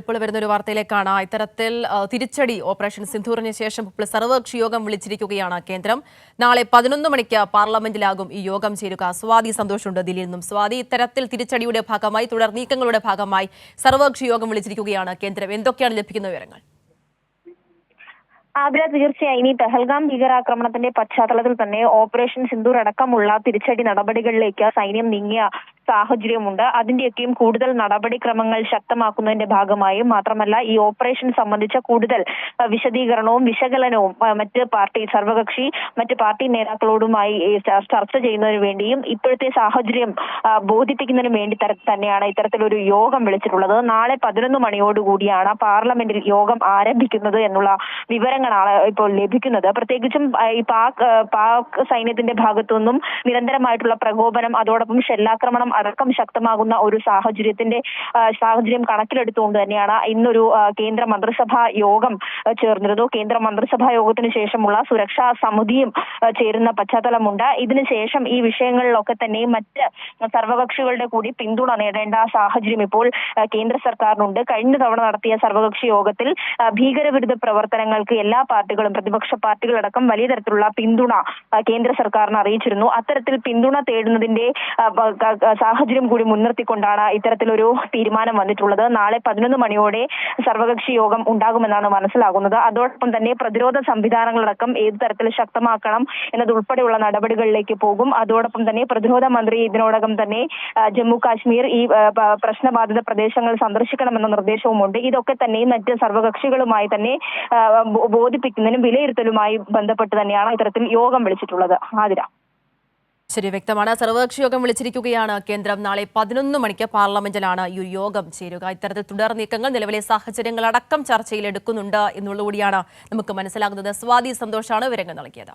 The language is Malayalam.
ഇപ്പോൾ വരുന്ന ഒരു വാർത്തയിലേക്കാണ്. ഇത്തരത്തിൽ തിരിച്ചടി ഓപ്പറേഷൻ സിന്ദൂറിന് ശേഷം ഇപ്പോൾ സർവകക്ഷി യോഗം വിളിച്ചിരിക്കുകയാണ് കേന്ദ്രം. നാളെ 11 മണിക്ക് പാർലമെന്റിലാകും ഈ യോഗം ചേരുക. സ്വാതി സന്തോഷുണ്ട് ദില്ലിയിൽ നിന്നും. സ്വാതി, ഇത്തരത്തിൽ തിരിച്ചടിയുടെ ഭാഗമായി തുടർ നീക്കങ്ങളുടെ ഭാഗമായി സർവകക്ഷി യോഗം വിളിച്ചിരിക്കുകയാണ് കേന്ദ്രം. എന്തൊക്കെയാണ് ലഭിക്കുന്ന വിവരങ്ങൾ? ആതിര, തീർച്ചയായും ഈ പെഹൽഗാം ഭീകരാക്രമണത്തിന്റെ പശ്ചാത്തലത്തിൽ തന്നെ ഓപ്പറേഷൻ സിന്ദൂർ അടക്കമുള്ള തിരിച്ചടി നടപടികളിലേക്ക് സൈന്യം നീങ്ങിയ സാഹചര്യമുണ്ട്. അതിന്റെയൊക്കെയും കൂടുതൽ നടപടിക്രമങ്ങൾ ശക്തമാക്കുന്നതിന്റെ ഭാഗമായും മാത്രമല്ല ഈ ഓപ്പറേഷൻ സംബന്ധിച്ച കൂടുതൽ വിശദീകരണവും വിശകലനവും മറ്റ് പാർട്ടി നേതാക്കളോടുമായി ചർച്ച ചെയ്യുന്നതിന് വേണ്ടിയും ഇപ്പോഴത്തെ സാഹചര്യം ബോധിപ്പിക്കുന്നതിന് വേണ്ടി തന്നെയാണ് ഇത്തരത്തിലൊരു യോഗം വിളിച്ചിട്ടുള്ളത്. നാളെ 11 മണിയോടുകൂടിയാണ് പാർലമെന്റിൽ യോഗം ആരംഭിക്കുന്നത് എന്നുള്ള വിവരങ്ങളാണ് ഇപ്പോൾ ലഭിക്കുന്നത്. പ്രത്യേകിച്ചും ഈ പാക് സൈന്യത്തിന്റെ ഭാഗത്തുനിന്നും നിരന്തരമായിട്ടുള്ള പ്രകോപനം, അതോടൊപ്പം ഷെല്ലാക്രമണം അടക്കം ശക്തമാകുന്ന ഒരു സാഹചര്യം കണക്കിലെടുത്തുകൊണ്ട് തന്നെയാണ് ഇന്നൊരു കേന്ദ്ര മന്ത്രിസഭാ യോഗം ചേർന്നിരുന്നു. കേന്ദ്ര മന്ത്രിസഭാ യോഗത്തിന് ശേഷമുള്ള സുരക്ഷാ സമിതിയും ചേരുന്ന പശ്ചാത്തലമുണ്ട്. ഇതിനുശേഷം ഈ വിഷയങ്ങളിലൊക്കെ തന്നെ മറ്റ് സർവകക്ഷികളുടെ കൂടി പിന്തുണ നേടേണ്ട സാഹചര്യം ഇപ്പോൾ കേന്ദ്ര സർക്കാരിനുണ്ട്. കഴിഞ്ഞ തവണ നടത്തിയ സർവകക്ഷി യോഗത്തിൽ ഭീകരവിരുദ്ധ പ്രവർത്തനങ്ങൾക്ക് എല്ലാ പാർട്ടികളും, പ്രതിപക്ഷ പാർട്ടികളടക്കം വലിയ തരത്തിലുള്ള പിന്തുണ കേന്ദ്ര സർക്കാരിന് അറിയിച്ചിരുന്നു. അത്തരത്തിൽ പിന്തുണ തേടുന്നതിന്റെ സാഹചര്യം കൂടി മുൻനിർത്തിക്കൊണ്ടാണ് ഇത്തരത്തിലൊരു തീരുമാനം വന്നിട്ടുള്ളത്. നാളെ 11 മണിയോടെ സർവകക്ഷി യോഗം ഉണ്ടാകുമെന്നാണ് മനസ്സിലാകുന്നത്. അതോടൊപ്പം തന്നെ പ്രതിരോധ സംവിധാനങ്ങളടക്കം ഏത് തരത്തിൽ ശക്തമാക്കണം എന്നതുൾപ്പെടെയുള്ള നടപടികളിലേക്ക് പോകും. അതോടൊപ്പം തന്നെ പ്രതിരോധ മന്ത്രി ഇതിനോടകം തന്നെ ജമ്മു കാശ്മീർ ഈ പ്രശ്നബാധിത പ്രദേശങ്ങൾ സന്ദർശിക്കണമെന്ന നിർദ്ദേശവുമുണ്ട്. ഇതൊക്കെ തന്നെ മറ്റ് സർവകക്ഷികളുമായി തന്നെ ബോധിപ്പിക്കുന്നതിനും വിലയിരുത്തലുമായി ബന്ധപ്പെട്ട് തന്നെയാണ് ഇത്തരത്തിൽ യോഗം വിളിച്ചിട്ടുള്ളത്. ആതിര, ശരി, വ്യക്തമാണ്. സർവകക്ഷി യോഗം വിളിച്ചിരിക്കുകയാണ് കേന്ദ്രം. നാളെ 11 മണിക്ക് പാർലമെന്റിലാണ് ഈ യോഗം ചേരുക. ഇത്തരത്തിൽ തുടർ നീക്കങ്ങൾ, നിലവിലെ സാഹചര്യങ്ങളടക്കം ചർച്ചയിൽ എടുക്കുന്നുണ്ട് എന്നുള്ളതുകൂടിയാണ് നമുക്ക് മനസ്സിലാകുന്നത്. സ്വാതി സന്തോഷാണ് വിവരങ്ങൾ നൽകിയത്.